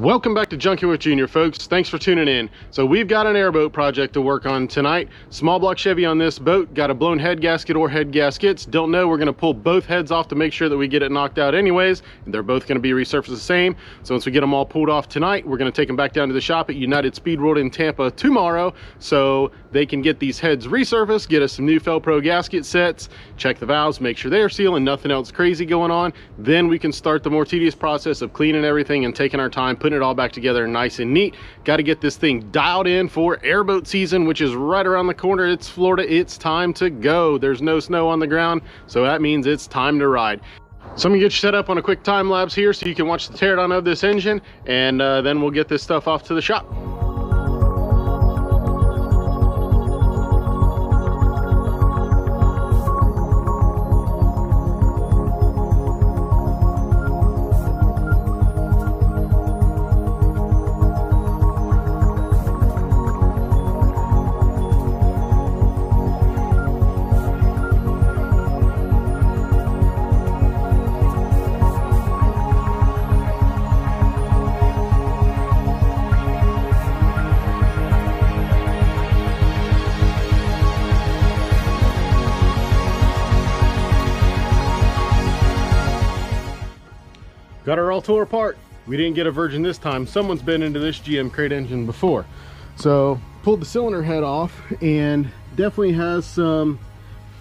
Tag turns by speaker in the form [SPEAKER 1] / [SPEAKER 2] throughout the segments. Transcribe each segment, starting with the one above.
[SPEAKER 1] Welcome back to Junkie with Junior, folks. Thanks for tuning in. So we've got an airboat project to work on tonight. Small block Chevy on this boat. Got a blown head gasket or head gaskets. Don't know. We're going to pull both heads off to make sure that we get it knocked out anyways. And they're both going to be resurfaced the same. So once we get them all pulled off tonight, we're going to take them back down to the shop at United Speed World in Tampa tomorrow so they can get these heads resurfaced, get us some new Felpro gasket sets, check the valves, make sure they're sealing, nothing else crazy going on. Then we can start the more tedious process of cleaning everything and taking our time, putting it all back together nice and neat. Got to get this thing dialed in for airboat season, which is right around the corner. It's Florida. It's time to go. There's no snow on the ground, so that means it's time to ride. So I'm gonna get you set up on a quick time lapse here so you can watch the teardown of this engine, and then we'll get this stuff off to the shop. Got her all tore apart. We didn't get a virgin this time. Someone's been into this GM crate engine before. So pulled the cylinder head off and definitely has some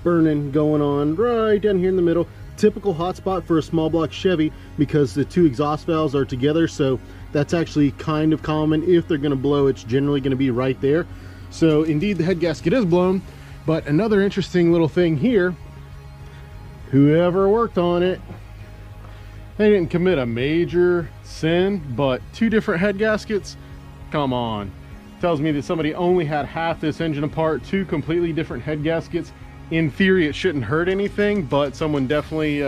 [SPEAKER 1] burning going on right down here in the middle. Typical hotspot for a small block Chevy because the two exhaust valves are together. So that's actually kind of common. If they're gonna blow, it's generally gonna be right there. So indeed the head gasket is blown. But another interesting little thing here, whoever worked on it, they didn't commit a major sin, but two different head gaskets, come on. Tells me that somebody only had half this engine apart, two completely different head gaskets. In theory, it shouldn't hurt anything, but someone definitely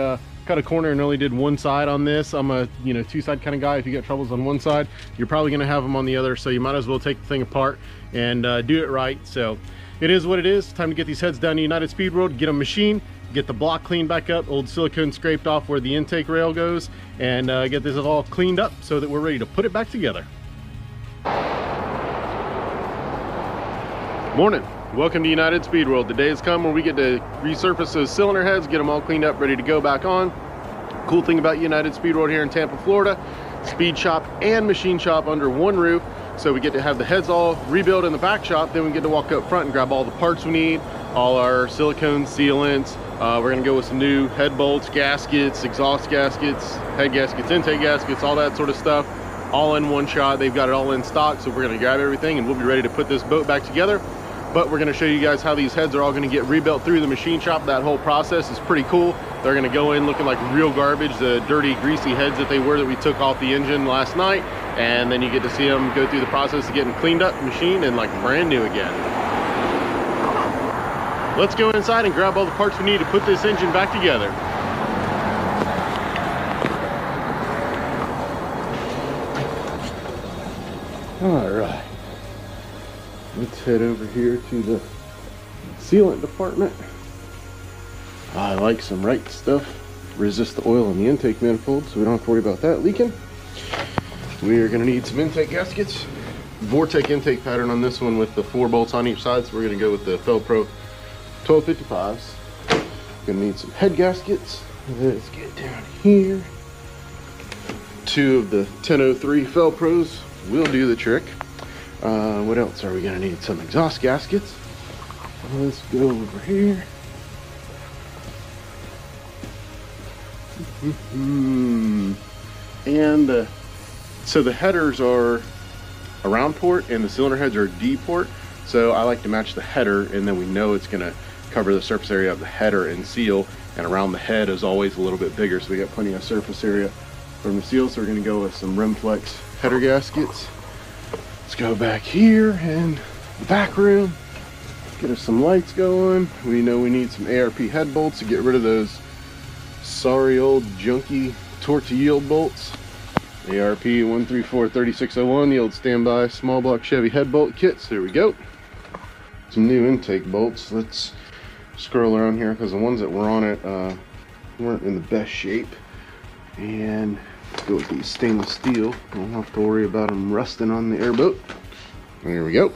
[SPEAKER 1] cut a corner and only did one side on this. I'm a two-side kind of guy. If you got troubles on one side, you're probably gonna have them on the other, so you might as well take the thing apart and do it right. So it is what it is. Time to get these heads down to United Speed World, get them machined, get the block cleaned back up, old silicone scraped off where the intake rail goes, and get this all cleaned up so that we're ready to put it back together. Morning. Welcome to United Speed World. The day has come where we get to resurface those cylinder heads, get them all cleaned up, ready to go back on. Cool thing about United Speed World here in Tampa, Florida, speed shop and machine shop under one roof. So we get to have the heads all rebuilt in the back shop, then we get to walk up front and grab all the parts we need, all our silicone sealants. We're gonna go with some new head bolts, gaskets, exhaust gaskets, head gaskets, intake gaskets, all that sort of stuff, all in one shot. They've got it all in stock, so we're gonna grab everything and we'll be ready to put this boat back together. But we're gonna show you guys how these heads are all gonna get rebuilt through the machine shop. That whole process is pretty cool. They're gonna go in looking like real garbage, the dirty, greasy heads that they were that we took off the engine last night. And then you get to see them go through the process of getting cleaned up, machined, and like brand new again. Let's go inside and grab all the parts we need to put this engine back together. All right, let's head over here to the sealant department. I like some right stuff, resist the oil in the intake manifold so we don't have to worry about that leaking. We are going to need some intake gaskets. Vortec intake pattern on this one with the 4 bolts on each side, so we're going to go with the Felpro 1255s. Going to need some head gaskets. Let's get down here. 2 of the 1003 Felpros will do the trick. What else are we going to need? Some exhaust gaskets. Let's go over here. And so the headers are a round port and the cylinder heads are a D port. So I like to match the header, and then we know it's gonna cover the surface area of the header and seal, and around the head is always a little bit bigger, so we got plenty of surface area from the seal. So we're gonna go with some Rimflex header gaskets. Let's go back here and the back room, get us some lights going. We know we need some ARP head bolts to get rid of those sorry old junky torque to yield bolts. ARP 1343601, the old standby small block Chevy head bolt kits. There we go. Some new intake bolts. Let's scroll around here because the ones that were on it weren't in the best shape. And Go with these stainless steel. Don't have to worry about them rusting on the airboat. There we go.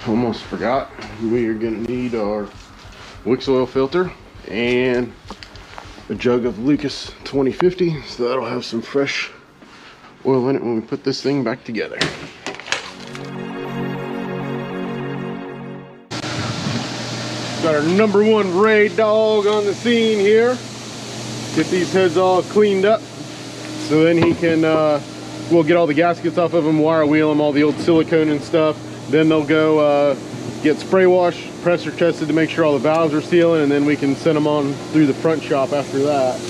[SPEAKER 1] Almost forgot. We are gonna need our Wix oil filter and a jug of Lucas 2050, so that'll have some fresh oil in it when we put this thing back together. Got our #1 raid dog on the scene here. Get these heads all cleaned up so then he can we'll get all the gaskets off of them, wire wheel them, all the old silicone and stuff. Then they'll go get spray wash, pressure tested to make sure all the valves are sealing, and then we can send them on through the front shop after that.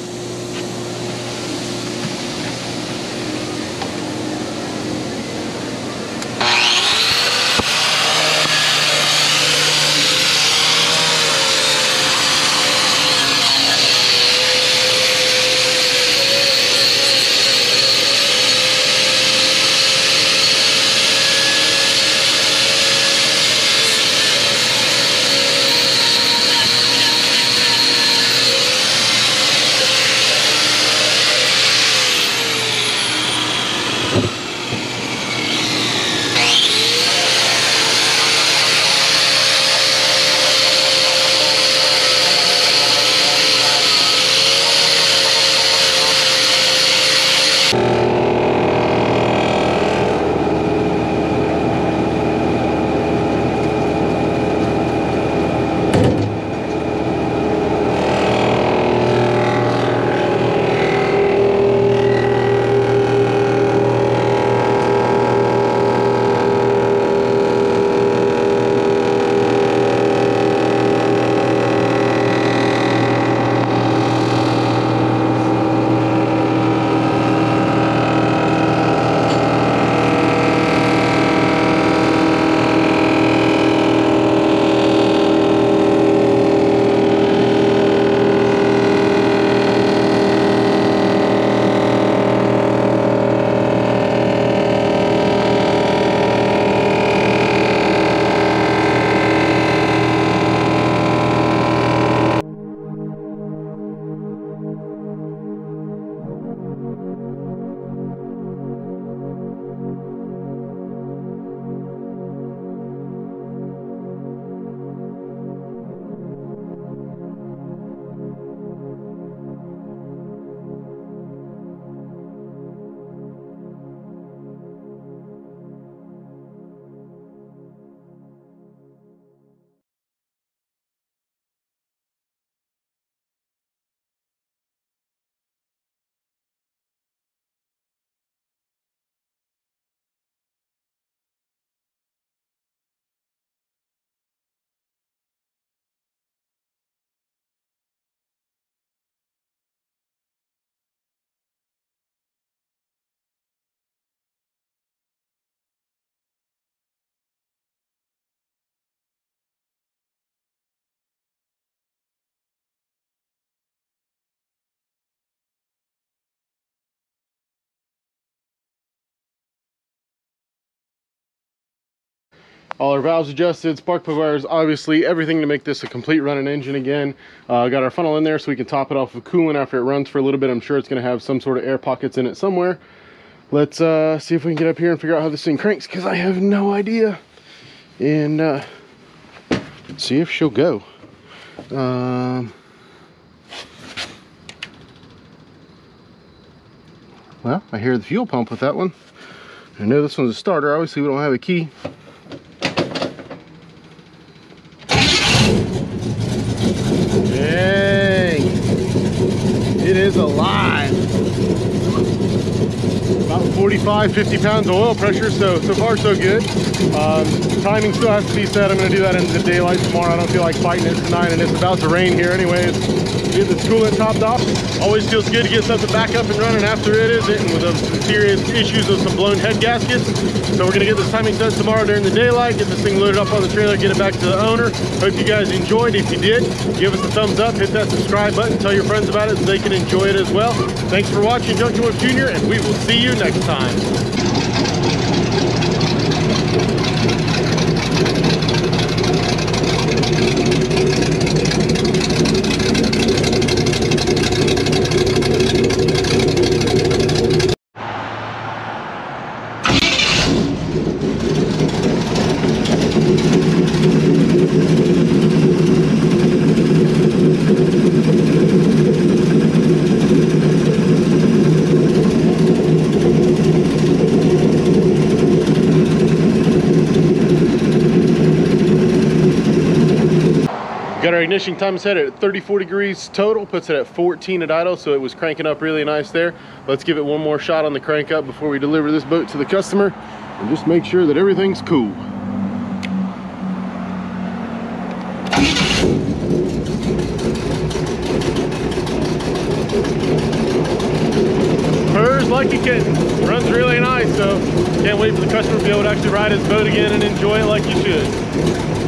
[SPEAKER 1] All our valves adjusted, spark plug wires, obviously everything to make this a complete running engine again. Got our funnel in there so we can top it off with coolant after it runs for a little bit. I'm sure it's going to have some sort of air pockets in it somewhere. Let's see if we can get up here and figure out how this thing cranks, because I have no idea. And see if she'll go. Well, I hear the fuel pump with that one. I know this one's a starter. Obviously we don't have a key. Dang, it is alive. About 45, 50 pounds of oil pressure, so far so good. Timing still has to be set. I'm going to do that in the daylight tomorrow. I don't feel like fighting it tonight, and it's about to rain here anyways. Get this coolant topped off. Always feels good to get something back up and running after it isn't, and with some serious issues with some blown head gaskets. So we're going to get this timing set tomorrow during the daylight, get this thing loaded up on the trailer, get it back to the owner. Hope you guys enjoyed. If you did, give us a thumbs up, hit that subscribe button, tell your friends about it so they can enjoy it as well. Thanks for watching Junction Whip Jr., and we will see you next time. ignition time is set at 34 degrees total, puts it at 14 at idle, so it was cranking up really nice there. Let's give it one more shot on the crank up before we deliver this boat to the customer and just make sure that everything's cool. Purrs like a kitten, runs really nice, so can't wait for the customer to be able to actually ride his boat again and enjoy it like you should.